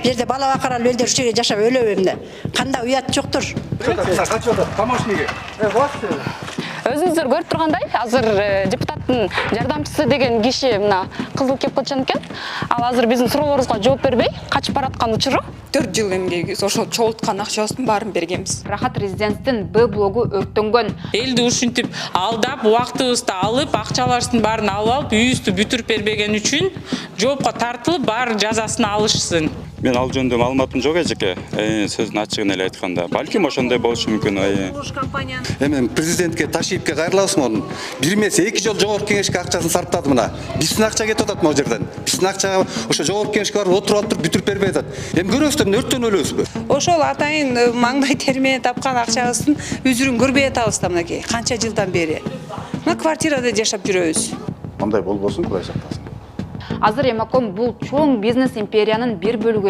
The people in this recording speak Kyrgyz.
Бул жерде бала бакаралы элдер ушул жерге жашап өлөбү эмне? Кандай уят жоктур. Качып атат помощниги. Өзүңүздөр көрүп тургандай, азыр депутаттын жардамчысы деген киши мына кызыл кепкачан экен. Ал азыр биздин суроолорубузга жооп бербей, качып бараткан учуру. 4 жыл эмгеги ошол чогулткан акчабыздын баарын бергенбиз. Рахат резиденттин Б блогу өрттөнгөн. Элди ушинтип алдап, убактыбызды алып, акчаларыбыздын баарын алып, үйүбүздү бүтүрүп бербеген үчүн жоопко тартылып, баары жазасын алышсын. Мен ал жөнүндө маалыматым жок эжеке. Сөздүн ачыгын эле айтканда, балким ошондой болушу мүмкүн. Эми президентке Ташиевке кайрылабызмы онун? Бир эмес 2 жол жогорку кеңешке акчасын сарптады мына. Биздин акча кетип атат могу жерден. Биздин акчага ошо жогорку кеңешке барып отуруп бүтүрүп бербей атат. Эми көрөбүз да өрттөн өлөбүзбү? Ошол атайын маңдай термене тапкан акчабыздын үзүрүн көрбөй атабыз да мынакей. Канча жылдан бери. Мына квартирада жашап жүрөбүз. Мындай болбосун, Кудай сактасын. Азыр Эмаком бул чоң бизнес империянын бир бөлүгү